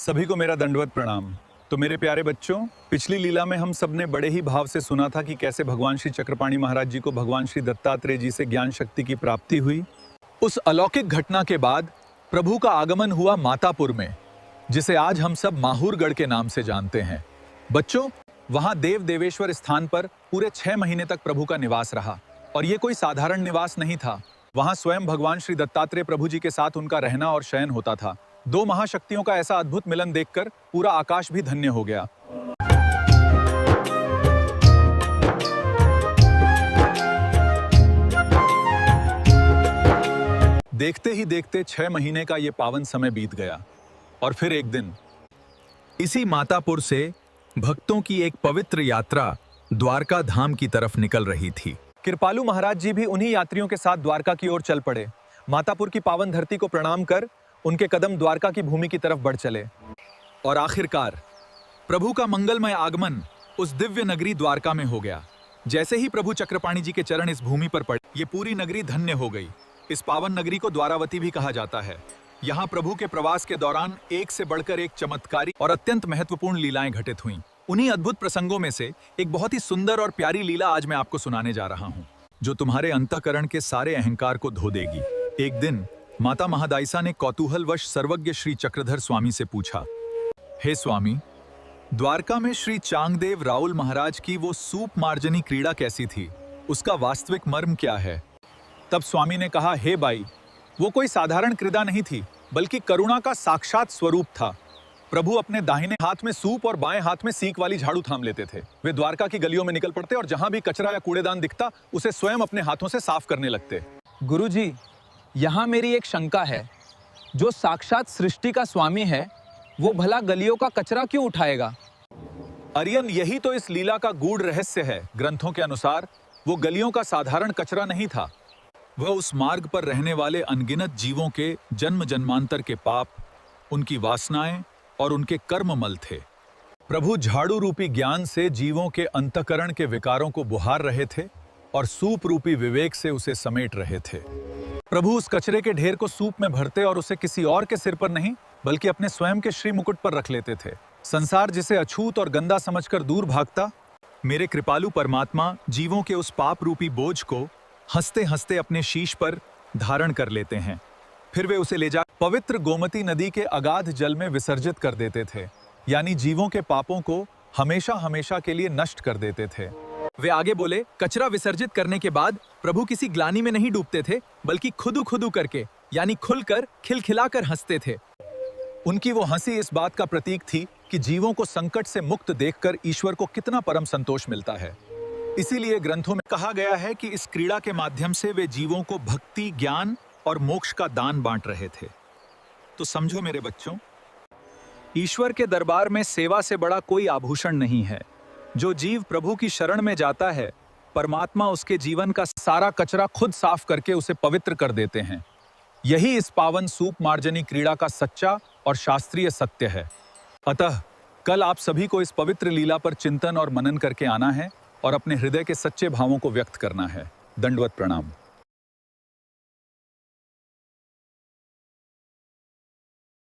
सभी को मेरा दंडवत प्रणाम। तो मेरे प्यारे बच्चों, पिछली लीला में हम सब ने बड़े ही भाव से सुना था कि कैसे भगवान श्री चक्रपाणी महाराज जी को भगवान श्री दत्तात्रेय जी से ज्ञान शक्ति की प्राप्ति हुई। उस अलौकिक घटना के बाद प्रभु का आगमन हुआ मातापुर में, जिसे आज हम सब माहूरगढ़ के नाम से जानते हैं। बच्चों, वहां देव देवेश्वर स्थान पर पूरे 6 महीने तक प्रभु का निवास रहा। और ये कोई साधारण निवास नहीं था। वहां स्वयं भगवान श्री दत्तात्रेय प्रभु जी के साथ उनका रहना और शयन होता था। 2 महाशक्तियों का ऐसा अद्भुत मिलन देखकर पूरा आकाश भी धन्य हो गया। देखते ही देखते 6 महीने का ये पावन समय बीत गया और फिर एक दिन इसी मातापुर से भक्तों की एक पवित्र यात्रा द्वारका धाम की तरफ निकल रही थी। कृपालु महाराज जी भी उन्हीं यात्रियों के साथ द्वारका की ओर चल पड़े। मातापुर की पावन धरती को प्रणाम कर उनके कदम द्वारका की भूमि की तरफ बढ़ चले। और आखिरकार प्रभु का मंगलमय आगमन उस दिव्य नगरी द्वारका में हो गया। जैसे ही प्रभु चक्रपाणी जी के चरण इस भूमि पर पड़े, ये पूरी नगरी धन्य हो गई। इस पावन नगरी को द्वारावती भी कहा जाता है। यहाँ प्रभु के प्रवास के दौरान एक से बढ़कर एक चमत्कारी और अत्यंत महत्वपूर्ण लीलाएं घटित हुईं। उन्हीं अद्भुत प्रसंगों में से एक बहुत ही सुंदर और प्यारी लीला आज मैं आपको सुनाने जा रहा हूँ, जो तुम्हारे अंतःकरण के सारे अहंकार को धो देगी। एक दिन माता महादायिसा ने कौतूहलवश सर्वज्ञ श्री चक्रधर स्वामी से पूछा, हे स्वामी, द्वारका में श्री चांगदेव राउल महाराज की वो सूप मार्जनी क्रीड़ा कैसी थी? उसका वास्तविक मर्म क्या है? तब स्वामी ने कहा, हे बाई, वो कोई साधारण क्रीड़ा नहीं थी, बल्कि करुणा का साक्षात स्वरूप था। प्रभु अपने दाहिने हाथ में सूप और बाएं हाथ में सीक वाली झाड़ू थाम लेते थे। वे द्वारका की गलियों में निकल पड़ते और जहां भी कचरा या कूड़ेदान दिखता, उसे स्वयं अपने हाथों से साफ करने लगते। गुरुजी, यहाँ मेरी एक शंका है। जो साक्षात सृष्टि का स्वामी है, वो भला गलियों का कचरा क्यों उठाएगा? अरियन, यही तो इस लीला का गूढ़ रहस्य है। ग्रंथों के अनुसार वो गलियों का साधारण कचरा नहीं था। वह उस मार्ग पर रहने वाले अनगिनत जीवों के जन्म जन्मांतर के पाप, उनकी वासनाएं और उनके कर्ममल थे। प्रभु झाड़ू रूपी ज्ञान से जीवों के अंतःकरण के विकारों को बुहार रहे थे और सूप रूपी विवेक से उसे समेट रहे थे। प्रभु उस कचरे के ढेर को सूप में भरते और उसे किसी और के सिर पर नहीं, बल्कि अपने स्वयं के श्री मुकुट पर रख लेते थे। संसार जिसे अछूत और गंदा समझकर दूर भागता, मेरे कृपालु परमात्मा जीवों के उस पाप रूपी बोझ को हंसते हंसते अपने शीश पर धारण कर लेते हैं। फिर वे उसे ले जा पवित्र गोमती नदी के अगाध जल में विसर्जित कर देते थे, यानी जीवों के पापों को हमेशा हमेशा के लिए नष्ट कर देते थे। वे आगे बोले, कचरा विसर्जित करने के बाद प्रभु किसी ग्लानि में नहीं डूबते थे, बल्कि खुदू खुदू करके, यानी खुलकर खिलखिलाकर हंसते थे। उनकी वो हंसी इस बात का प्रतीक थी कि जीवों को संकट से मुक्त देखकर ईश्वर को कितना परम संतोष मिलता है। इसीलिए ग्रंथों में कहा गया है कि इस क्रीड़ा के माध्यम से वे जीवों को भक्ति, ज्ञान और मोक्ष का दान बांट रहे थे। तो समझो मेरे बच्चों, ईश्वर के दरबार में सेवा से बड़ा कोई आभूषण नहीं है। जो जीव प्रभु की शरण में जाता है, परमात्मा उसके जीवन का सारा कचरा खुद साफ करके उसे पवित्र कर देते हैं। यही इस पावन सूप मार्जनी क्रीड़ा का सच्चा और शास्त्रीय सत्य है। अतः कल आप सभी को इस पवित्र लीला पर चिंतन और मनन करके आना है और अपने हृदय के सच्चे भावों को व्यक्त करना है। दंडवत प्रणाम।